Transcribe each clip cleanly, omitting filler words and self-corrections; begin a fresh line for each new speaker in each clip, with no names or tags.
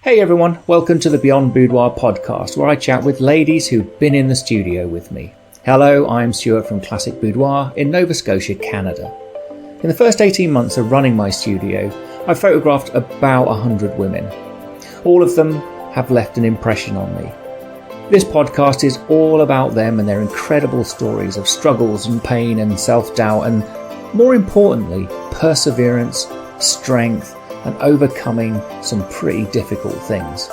Hey everyone, welcome to the Beyond Boudoir podcast, where I chat with ladies who've been in the studio with me. Hello, I'm Stuart from Classic Boudoir in Nova Scotia, Canada. In the first 18 months of running my studio, I've photographed about 100 women. All of them have left an impression on me. This podcast is all about them and their incredible stories of struggles and pain and self-doubt and, more importantly, perseverance, strength, and overcoming some pretty difficult things.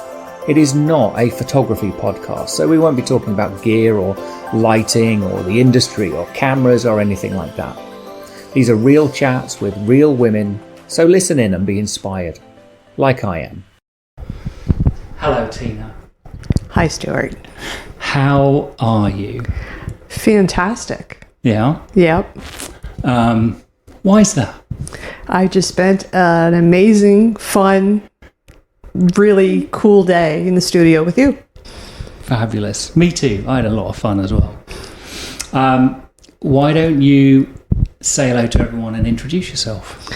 It is not a photography podcast, so we won't be talking about gear or lighting or the industry or cameras or anything like that. These are real chats with real women, so listen in and be inspired, like I am. Hello, Tina.
Hi, Stuart.
How are you?
Fantastic.
Yeah?
Yep.
Why is that?
I just spent an amazing, fun, really cool day in the studio with you.
Fabulous. Me too. I had a lot of fun as well. Why don't you say hello to everyone and introduce yourself?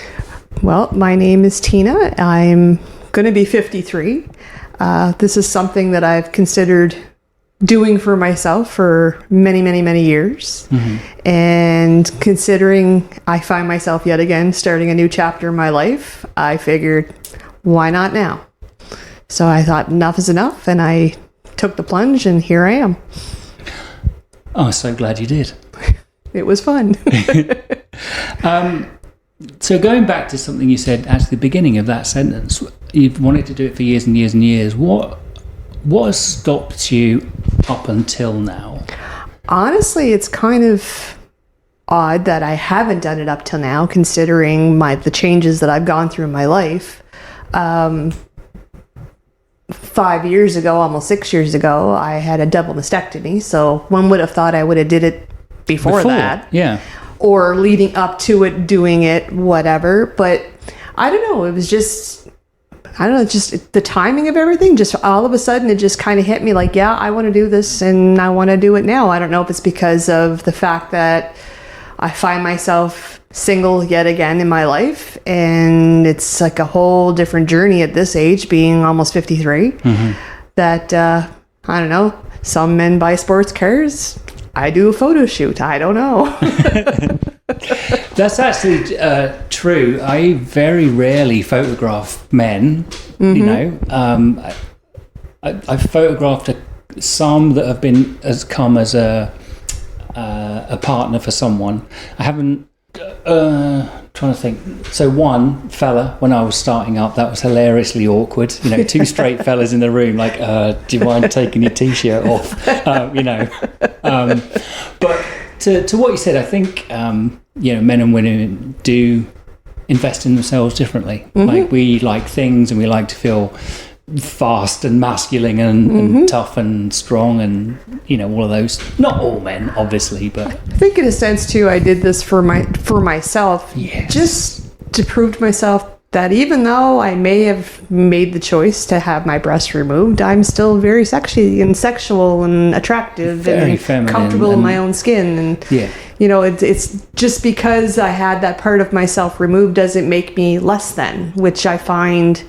Well, my name is Tina. I'm going to be 53. This is something that I've considered doing for myself for many, many, many years. Mm-hmm. And considering I find myself yet again starting a new chapter in my life, I figured, why not now? So I thought enough is enough, and I took the plunge, and here I am.
Oh, I'm so glad you did.
It was fun.
So going back to something you said at the beginning of that sentence, you've wanted to do it for years and years and years. What has stopped you up until now?
Honestly, it's kind of odd that I haven't done it up till now, considering the changes that I've gone through in my life. 5 years ago, almost 6 years ago, I had a double mastectomy. So one would have thought I would have did it before that.
Yeah.
Or leading up to it, doing it, whatever. But I don't know. It was just... just the timing of everything, just all of a sudden it just kind of hit me like, yeah, I want to do this and I want to do it now. I don't know if it's because of the fact that I find myself single yet again in my life, and it's like a whole different journey at this age, being almost 53, that, I don't know, some men buy sports cars. I do a photo shoot. I don't know.
That's actually true. I very rarely photograph men. Mm-hmm. You know, I've photographed some that have come as a partner for someone. I haven't. Trying to think. So one fella, when I was starting up, that was hilariously awkward. You know, two straight fellas in the room, like, do you mind taking your t-shirt off? You know, but to what you said, I think men and women do invest in themselves differently. Mm-hmm. Like, we like things, and we like to feel fast and masculine and tough and strong, and all of those. Not all men, obviously, but I
think in a sense too, I did this for myself.
Yes.
Just to prove to myself that even though I may have made the choice to have my breasts removed, I'm still very sexy and sexual and attractive,
very
and
feminine,
comfortable in my own skin. And it's just because I had that part of myself removed doesn't make me less than, which I finding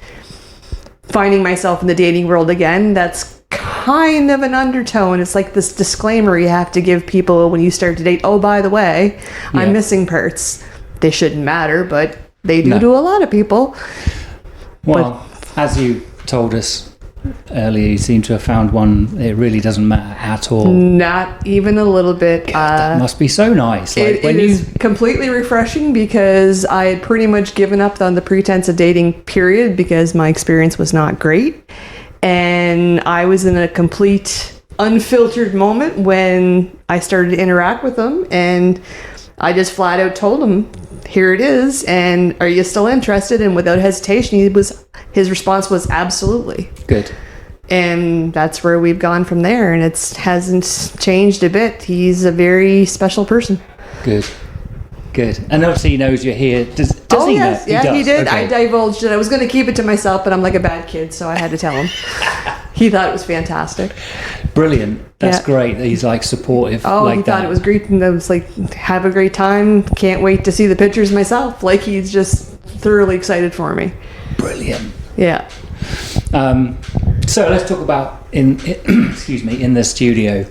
myself in the dating world again, that's kind of an undertone. It's like this disclaimer you have to give people when you start to date. Oh, by the way, I'm missing parts. They shouldn't matter, but they do to a lot of people.
Well, as you told us earlier, you seem to have found one. It really doesn't matter at all.
Not even a little bit.
God, that must be so nice.
Like, it is completely refreshing, because I had pretty much given up on the pretense of dating, period, because my experience was not great. And I was in a complete unfiltered moment when I started to interact with them, and I just flat out told him, here it is, and are you still interested? And without hesitation, his response was absolutely.
Good.
And that's where we've gone from there, and it hasn't changed a bit. He's a very special person.
Good. And obviously he knows you're here. Does he
yes.
know?
Yeah, he did.
Okay.
I divulged it. I was going to keep it to myself, but I'm like a bad kid, so I had to tell him. He thought it was fantastic.
Brilliant. That's great. He's like supportive.
Oh,
like
he thought it was great, and I was like, have a great time. Can't wait to see the pictures myself. Like, he's just thoroughly excited for me.
Brilliant.
Yeah.
So let's talk about excuse me, in the studio.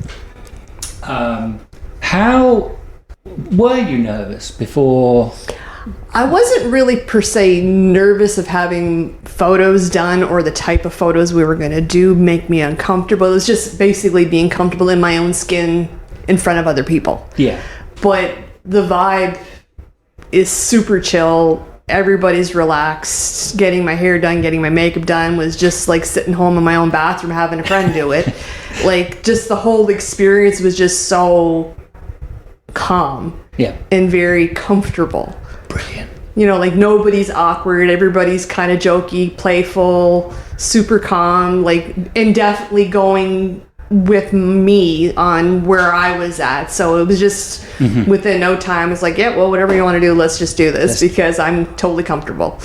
How were you nervous before?
I wasn't really per se nervous of having photos done or the type of photos we were going to do make me uncomfortable. It was just basically being comfortable in my own skin in front of other people.
Yeah.
But the vibe is super chill. Everybody's relaxed. Getting my hair done, getting my makeup done was just like sitting home in my own bathroom having a friend do it. Like, just the whole experience was just so calm.
Yeah.
And very comfortable.
Brilliant.
You know, like, nobody's awkward. Everybody's kind of jokey, playful, super calm, like, and definitely going with me on where I was at. So it was just within no time, it's like, yeah, well, whatever you want to do, let's just do this because I'm totally comfortable.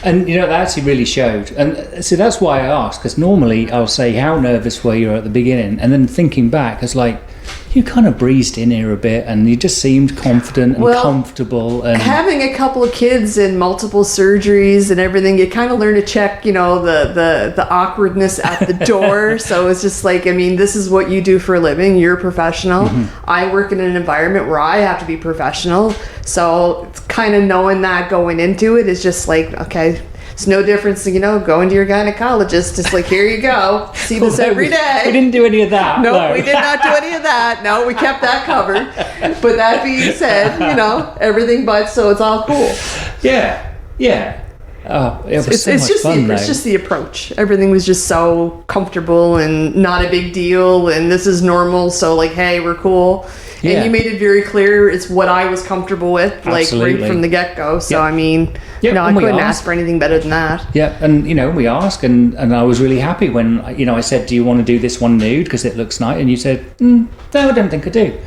And, you know, that actually really showed. And so that's why I asked, because normally I'll say, how nervous were you at the beginning? And then thinking back, it's like, you kind of breezed in here a bit and you just seemed confident and comfortable. And
having a couple of kids and multiple surgeries and everything, you kind of learn to check, you know, the awkwardness at the door. So it's just like, I mean, this is what you do for a living. You're a professional. I work in an environment where I have to be professional. So it's kind of knowing that going into it is just like, okay, it's no difference, you know, going to your gynecologist. It's like, here you go. See this every day.
We didn't do any of that.
No, we did not do any of that. No, we kept that covered. But that being said, you know, everything but, so it's all cool.
Yeah, yeah. Oh, it was so much fun, though.
It's just the approach. Everything was just so comfortable and not a big deal. And this is normal. So, like, hey, we're cool. Yeah. And you made it very clear it's what I was comfortable with, like, right from the get-go. So, I mean, you know, I couldn't ask for anything better than that.
Yeah, and, you know, we asked, and I was really happy when, you know, I said, do you want to do this one nude because it looks nice? And you said, no, I don't think I do.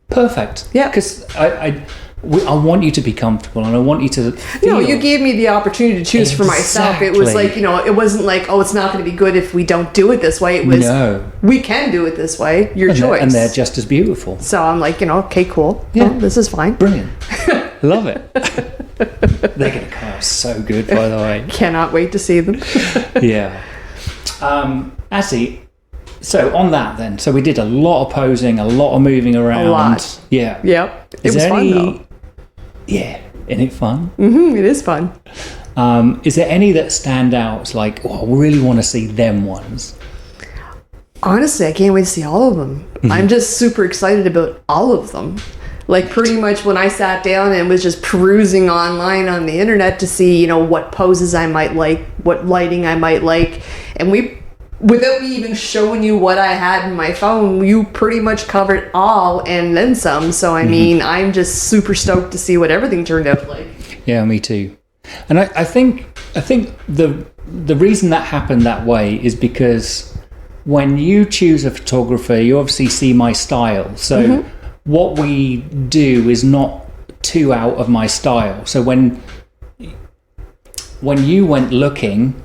Perfect. Yeah. Because I want you to be comfortable and I want you to feel...
No, you gave me the opportunity to choose for myself. It was like, you know, it wasn't like, oh, it's not going to be good if we don't do it this way. It was, we can do it this way. Your choice.
And they're just as beautiful.
So I'm like, you know, okay, cool. Yeah. Well, this is fine.
Brilliant. Love it. They're going to come out so good, by the way.
Cannot wait to see them.
Yeah. Actually, so on that then, so we did a lot of posing, a lot of moving around.
A lot.
Yeah.
Yep. It was fun, though.
Yeah, isn't it fun?
It is fun.
Is there any that stand out? It's like, oh, I really want to see them ones.
Honestly, I can't wait to see all of them. I'm just super excited about all of them. Like, pretty much when I sat down and was just perusing online on the internet to see, you know, what poses I might like, what lighting I might like, and without me even showing you what I had in my phone, you pretty much covered all and then some. So, I mean, I'm just super stoked to see what everything turned out like.
Yeah, me too. And I think the reason that happened that way is because when you choose a photographer, you obviously see my style. So what we do is not too out of my style. So when you went looking,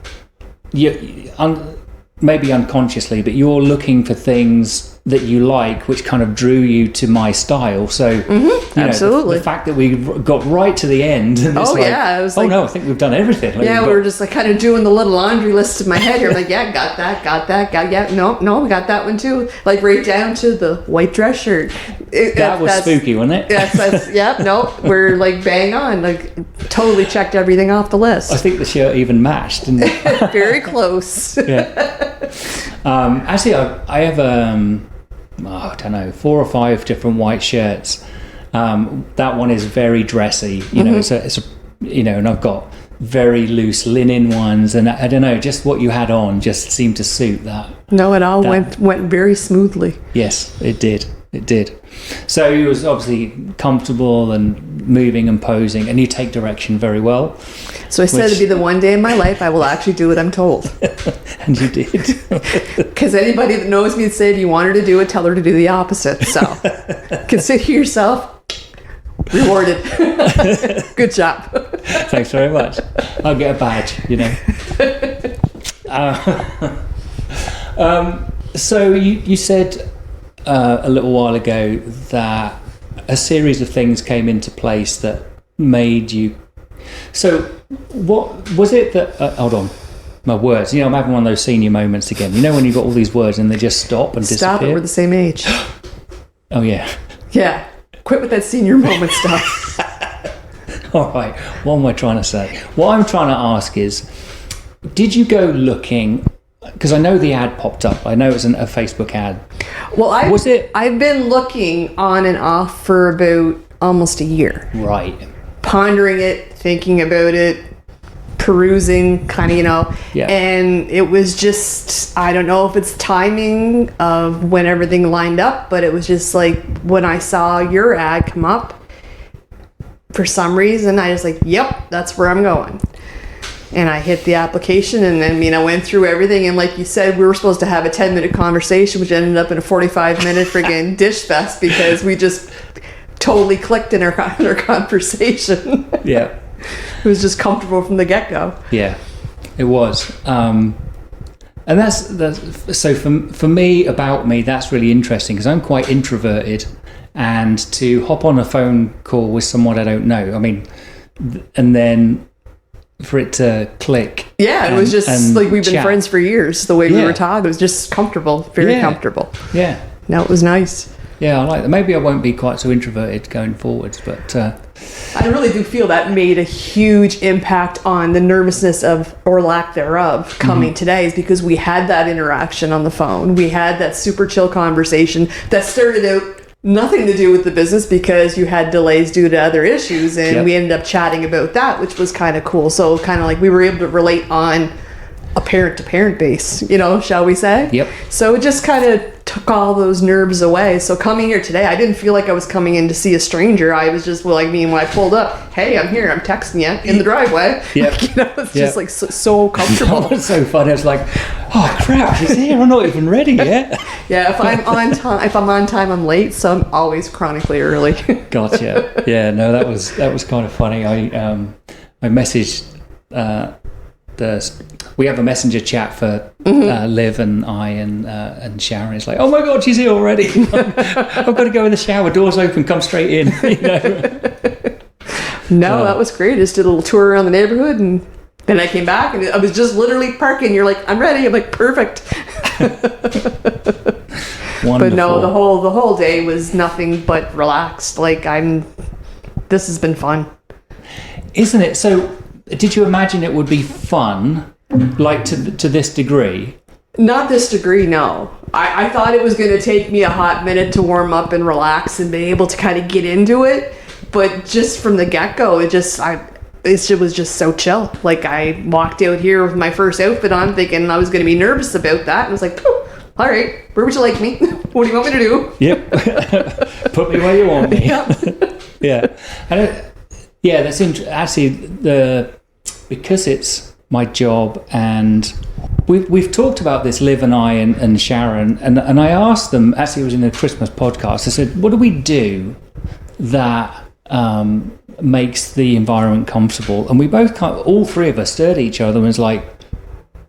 maybe unconsciously, but you're looking for things that you like, which kind of drew you to my style. So,
absolutely.
The fact that we got right to the end. And it's
it was like,
no, I think we've done everything. Like,
we were just like kind of doing the little laundry list in my head here. Like, yeah, got that, no, we got that one too. Like, right down to the white dress shirt.
That was spooky, wasn't it?
Yes, we're like bang on. Like, totally checked everything off the list.
I think the shirt even matched, didn't it?
Very close.
Yeah. Actually, I have I don't know, 4 or 5 different white shirts. That one is very dressy, you know. So it's and I've got very loose linen ones, and I don't know, just what you had on just seemed to suit that.
No, it all went very smoothly.
Yes, it did. It did. So he was obviously comfortable and moving and posing, and you take direction very well.
So I said it'd be the one day in my life I will actually do what I'm told.
And you did.
Because anybody that knows me would say if you want her to do it, tell her to do the opposite. So consider yourself rewarded. Good job.
Thanks very much. I'll get a badge, you know. So you said a little while ago that a series of things came into place that made you... So what was it that... hold on. my words. I'm having one of those senior moments again. When you've got all these words and they just stop and disappear.
Stop it, we're the same age.
Oh, yeah.
Yeah. Quit with that senior moment stuff.
All right. What am I trying to say? What I'm trying to ask is, did you go looking... Because I know the ad popped up. I know it's a Facebook ad.
Well,
was it?
I've been looking on and off for about almost a year.
Right.
Pondering it, thinking about it, perusing, kind of,
Yeah.
And it was just, I don't know if it's timing of when everything lined up, but it was just like when I saw your ad come up, for some reason, I was like, yep, that's where I'm going. And I hit the application and then, I went through everything. And like you said, we were supposed to have a 10-minute conversation, which ended up in a 45-minute friggin' dish fest because we just totally clicked in our conversation.
Yeah.
It was just comfortable from the get-go.
Yeah, it was. And that's so for me, about me, that's really interesting because I'm quite introverted. And to hop on a phone call with someone I don't know, and then... for it to click.
Yeah, it was just like we've been friends for years. The way we were talking, it was just comfortable, very comfortable.
Yeah.
No, it was nice.
Yeah, I like that. Maybe I won't be quite so introverted going forwards, but...
I really do feel that made a huge impact on the nervousness of, or lack thereof, coming today, is because we had that interaction on the phone. We had that super chill conversation that started out nothing to do with the business because you had delays due to other issues, and we ended up chatting about that, which was kind of cool. So kind of like we were able to relate on a parent-to-parent base, shall we say?
Yep.
So it just kind of took all those nerves away. So coming here today, I didn't feel like I was coming in to see a stranger. I was just when I pulled up, hey, I'm here, I'm texting you in the driveway.
Yeah.
It's just like so comfortable.
That was so fun. It was like, oh crap, he's here. I'm not even ready yet.
Yeah, if I'm on time, I'm late. So I'm always chronically early.
Gotcha. Yeah, no, that was kind of funny. I messaged we have a messenger chat for Liv and I and Sharon. It's like, oh my god, she's here already. I've got to go in the shower, doors open, come straight in.
No, that was great. Just did a little tour around the neighborhood, and then I came back and I was just literally parking. You're like, I'm ready. I'm like, perfect.
Wonderful.
But no, the whole day was nothing but relaxed. Like this has been fun.
Isn't it? So did you imagine it would be fun, like to this degree?
Not this degree, no. I thought it was going to take me a hot minute to warm up and relax and be able to kind of get into it. But just from the get-go, it was just so chill. Like I walked out here with my first outfit on thinking I was going to be nervous about that. And I was like, all right, where would you like me? What do you want me to do?
Yep. Put me where you want me.
Yep.
Yeah. Yeah, that's actually because it's my job, and we've talked about this, Liv and I and Sharon, and I asked them, actually it was in a Christmas podcast, I said, what do we do that makes the environment comfortable? And we both all three of us stared at each other and was like,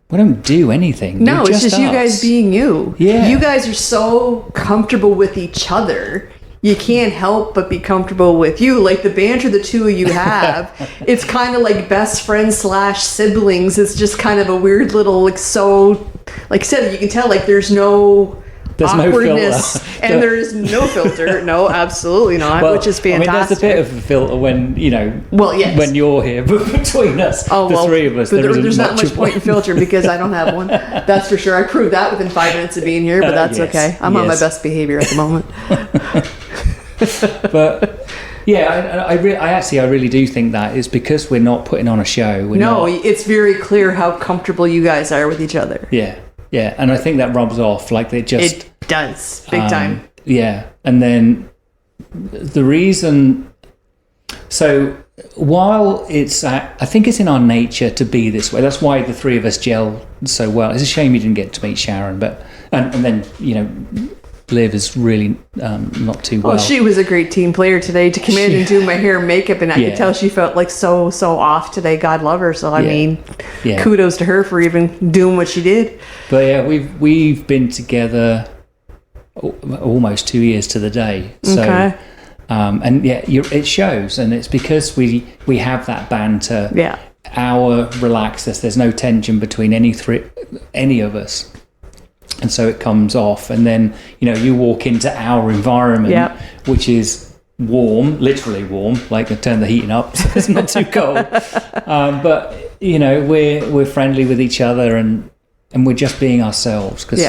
we don't do anything.
No, it's just you guys being you.
Yeah.
You guys are so comfortable with each other. You can't help but be comfortable with you. Like the banter the two of you have, it's kind of like best friends / siblings. It's just kind of a weird little, like I said, you can tell like there's no awkwardness,
no
and there is no filter. No, absolutely not, which is fantastic.
There's a bit of a filter when,
yes.
when you're here, but between us, the three of us,
there's not much point in filter because I don't have one. That's for sure. I proved that within 5 minutes of being here, but that's okay. I'm on my best behavior at the moment.
But yeah, I really do think that is because we're not putting on a show.
It's very clear how comfortable you guys are with each other.
Yeah, and I think that rubs off. Like it
does big time.
Yeah, and then the reason. So while I think it's in our nature to be this way. That's why the three of us gel so well. It's a shame you didn't get to meet Sharon, but and then Liv is really not too well.
Well, she was a great team player today to come in and do my hair and makeup, and I could tell she felt like so off today. God love her. So I mean, kudos to her for even doing what she did.
But yeah, we've been together almost 2 years to the day. So,
okay.
And it shows, and it's because we have that banter.
Yeah.
hour relaxed. There's no tension between any of us. And so it comes off, and then, you know, you walk into our environment, which is warm, literally warm, like I turn the heating up so it's not too cold. But, you know, we're friendly with each other, and we're just being ourselves, because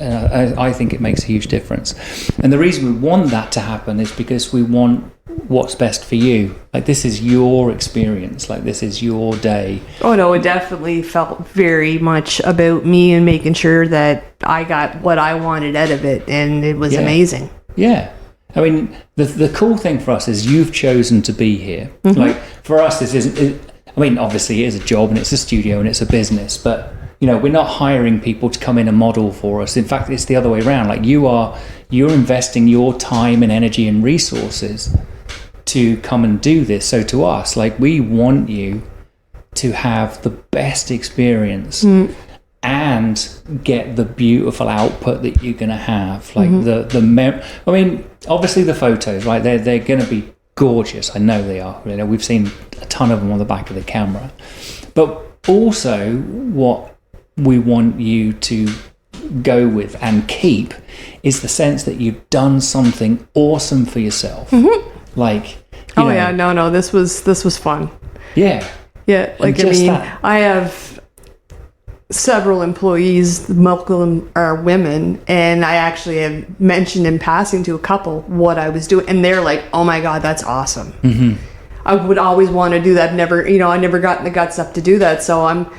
I think it makes a huge difference. And the reason we want that to happen is because we want what's best for you. Like, this is your experience, like this is your day. Oh no,
it definitely felt very much about me and making sure that I got what I wanted out of it, and it was amazing.
I mean, the cool thing for us is you've chosen to be here. Like, for us, this isn't, I mean, obviously it is a job and it's a studio and it's a business, but, you know, we're not hiring people to come in and model for us. In fact, it's the other way around. Like, you're investing your time and energy and resources to come and do this. So to us, like, we want you to have the best experience and get the beautiful output that you're going to have. Like, I mean, obviously the photos, right? They're going to be gorgeous. I know they are. You know, we've seen a ton of them on the back of the camera. But also, what we want you to go with and keep is the sense that you've done something awesome for yourself. Like, you know,
this was fun.
Yeah.
Like, I mean, I have several employees, most of them are women, and I actually have mentioned in passing to a couple what I was doing, and they're like, oh my God, that's awesome. I would always want to do that. I never gotten the guts up to do that. So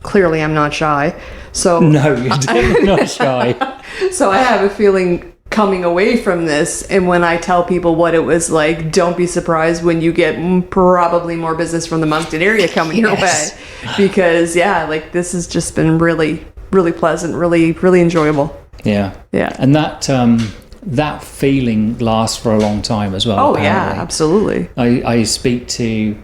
clearly I'm not shy. So
no, you're definitely not shy.
So I have a feeling coming away from this, and when I tell people what it was like, don't be surprised when you get probably more business from the Moncton area coming your way, because like, this has just been really, really pleasant, really, really enjoyable.
And that feeling lasts for a long time as well.
Apparently. Absolutely.
I speak to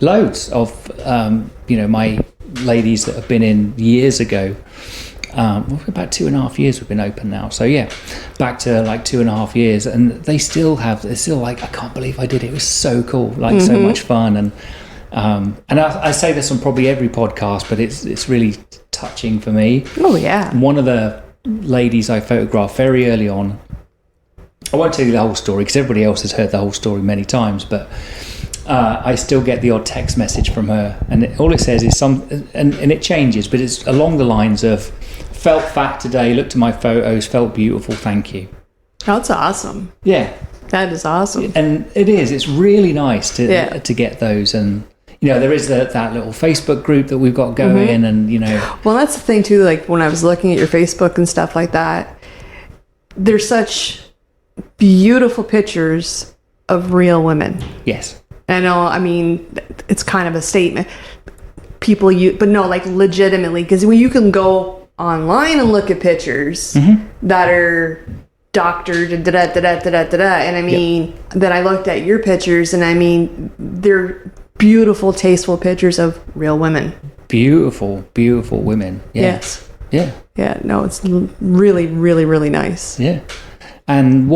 loads of my ladies that have been in years ago. About 2.5 years we've been open now, so back to like 2.5 years, and they're still like, I can't believe I did it. It was so cool, like so much fun. And I say this on probably every podcast, but it's really touching for me. One of the ladies I photographed very early on, I won't tell you the whole story because everybody else has heard the whole story many times, but I still get the odd text message from her, and all it says is and it changes, but it's along the lines of, felt fat today, looked at my photos, felt beautiful, thank you.
That's awesome. That is awesome.
And it's really nice to get those. And, you know, there is that little Facebook group that we've got going, and, you know.
Well, that's the thing too, like when I was looking at your Facebook and stuff like that, there's such beautiful pictures of real women.
Yes.
I know, I mean, it's kind of a statement. People but no, like legitimately, because when you can go online and look at pictures that are doctored and and I mean, then I looked at your pictures, and I mean, they're beautiful, tasteful pictures of real women. Beautiful women.
Yes.
No, it's really, really, really nice.
And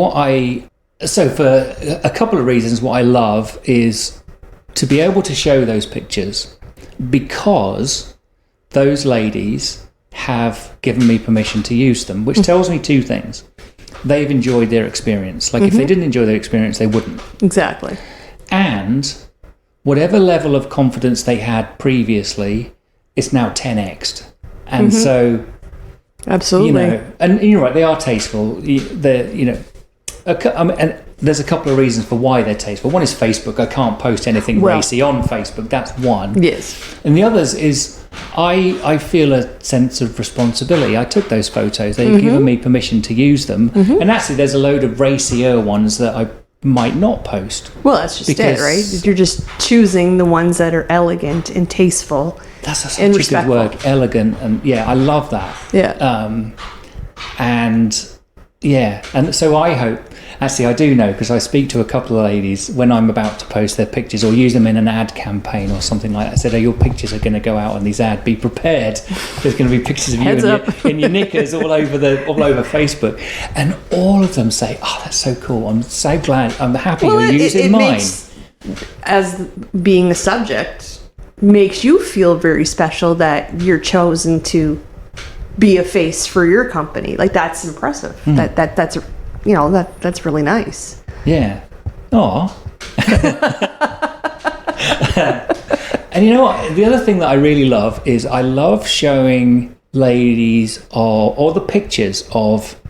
so for a couple of reasons, what I love is to be able to show those pictures, because those ladies have given me permission to use them, which tells me two things. They've enjoyed their experience. Like, if they didn't enjoy their experience, they wouldn't.
Exactly.
And whatever level of confidence they had previously, it's now 10x'd. And so,
absolutely,
you know, and you're right, they are tasteful. They're, you know, and there's a couple of reasons for why they're tasteful. One is Facebook. I can't post anything racy on Facebook. That's one.
Yes.
And the others is I feel a sense of responsibility. I took those photos. They've given me permission to use them. And actually, there's a load of racier ones that I might not post.
Well, that's just it, right? You're just choosing the ones that are elegant and tasteful.
That's such a good word, elegant. And I love that. And so I hope, actually I do know, because I speak to a couple of ladies when I'm about to post their pictures or use them in an ad campaign or something like that. I said, your pictures are going to go out on these ads, be prepared. There's going to be pictures of you in your knickers all over Facebook. And all of them say, oh, that's so cool. I'm so glad. I'm happy you're using mine.
as being a subject makes you feel very special that you're chosen to be a face for your company. Like, that's impressive. That's that's really nice.
Yeah. Aw. And you know what? The other thing that I really love is I love showing ladies or the pictures of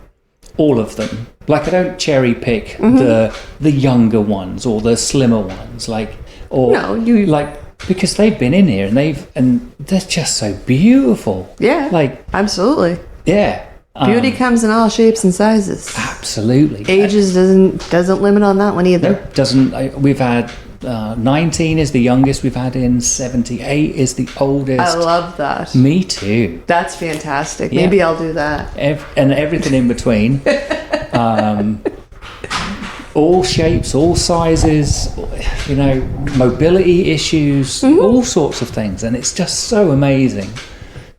all of them. Like, I don't cherry pick the younger ones or the slimmer ones. Because they've been in here and they're just so beautiful.
Yeah.
Like,
absolutely.
Yeah.
Beauty comes in all shapes and sizes.
Absolutely.
Ages doesn't limit on that one either.
No, doesn't. We've had 19 is the youngest we've had in. 78 is the oldest.
I love that.
Me too.
That's fantastic.
Yeah.
Maybe I'll do that.
And everything in between. All shapes, all sizes, mobility issues, all sorts of things. And it's just so amazing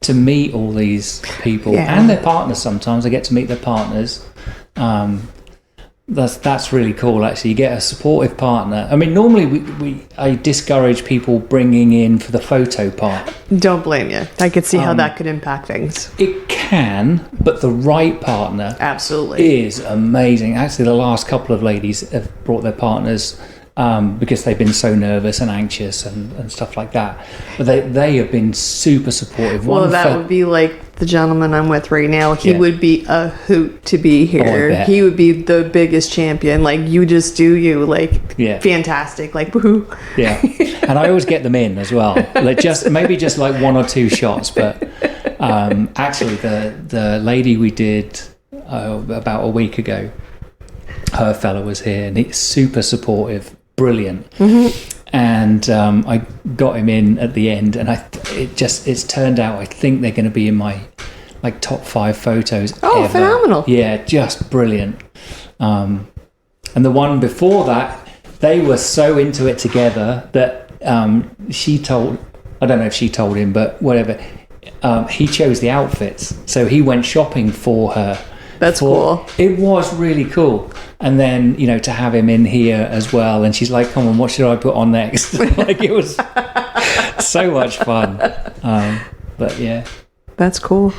to meet all these people and their partners. Sometimes I get to meet their partners. That's really cool, actually. You get a supportive partner. I mean, normally I discourage people bringing in for the photo part.
Don't blame you. I could see how that could impact things.
It can, but the right partner
absolutely
is amazing. Actually, the last couple of ladies have brought their partners because they've been so nervous and anxious and stuff like that. But they have been super supportive.
Well, that would be like the gentleman I'm with right now. He would be a hoot to be here.
Oh,
he would be the biggest champion. Like, you just do you. Like, fantastic. Like, woohoo.
Yeah. And I always get them in as well. Like, maybe just like one or two shots. But actually, the lady we did about a week ago, her fella was here, and he's super supportive. Brilliant. And I got him in at the end, and it's turned out I think they're going to be in my top 5 photos ever.
Phenomenal.
Yeah, just brilliant. And the one before that, they were so into it together that I don't know if she told him, but whatever, he chose the outfits, so he went shopping for her.
That's cool.
It was really cool. And then, to have him in here as well. And she's like, come on, what should I put on next? Like, it was so much fun. But yeah.
That's cool.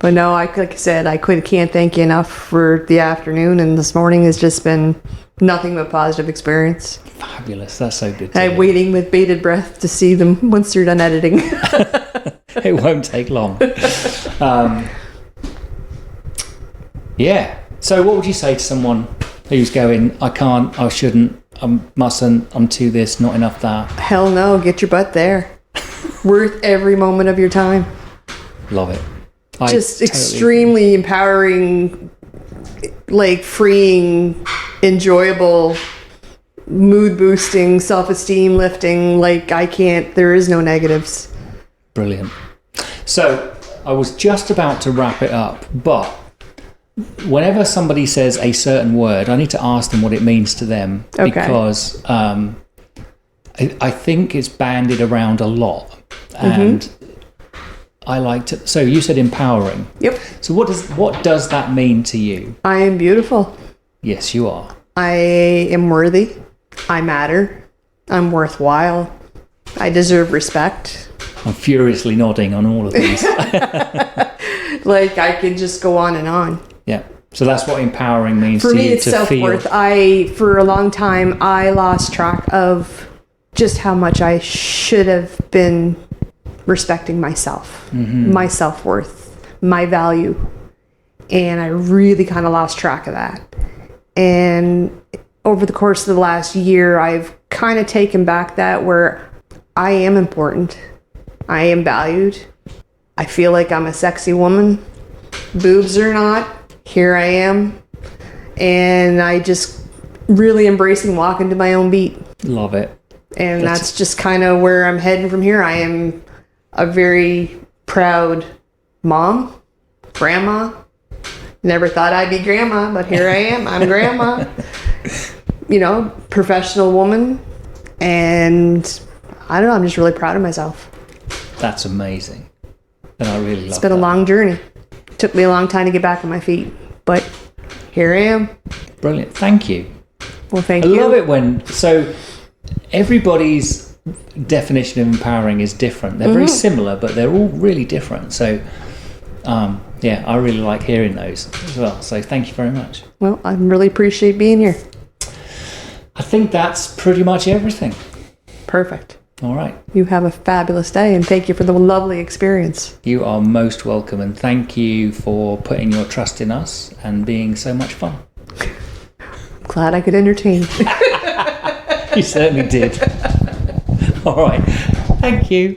But no, like I said, can't thank you enough for the afternoon. And this morning has just been nothing but positive experience.
Fabulous. That's so good.
I'm waiting with bated breath to see them once they're done editing.
It won't take long. Yeah. So what would you say to someone who's going, I can't, I shouldn't, I mustn't, I'm too this, not enough that?
Hell no, get your butt there. Worth every moment of your time.
Love it.
Just extremely empowering, like, freeing, enjoyable, mood boosting, self-esteem lifting. Like, there is no negatives.
Brilliant. So I was just about to wrap it up, but whenever somebody says a certain word, I need to ask them what it means to them. Okay. Because I think it's bandied around a lot. And I like to... So you said empowering.
Yep.
So what does that mean to you?
I am beautiful.
Yes, you are.
I am worthy. I matter. I'm worthwhile. I deserve respect.
I'm furiously nodding on all of these.
Like, I could just go on and on.
Yeah. So that's what empowering means
for
to
me,
you.
it's self-worth. For a long time, I lost track of just how much I should have been respecting myself, my self-worth, my value. And I really kind of lost track of that. And over the course of the last year, I've kind of taken back that, where I am important. I am valued. I feel like I'm a sexy woman. Boobs or not, here I am. And I just really embracing walking to my own beat.
Love it.
And that's just kind of where I'm heading from here. I am a very proud mom, grandma. Never thought I'd be grandma, but here I am. I'm grandma. Professional woman. And I don't know, I'm just really proud of myself. That's
amazing. And I really love it.
It's been a long journey. Took me a long time to get back on my feet, but here I am.
Brilliant. Thank you.
Well, thank you.
I love it when... So everybody's definition of empowering is different. They're very similar, but they're all really different. So, yeah, I really like hearing those as well. So thank you very much.
Well, I really appreciate being here.
I think that's pretty much everything.
Perfect.
All right.
You have a fabulous day, and thank you for the lovely experience.
You are most welcome, and thank you for putting your trust in us and being so much fun.
Glad I could entertain.
You certainly did. All right. Thank you.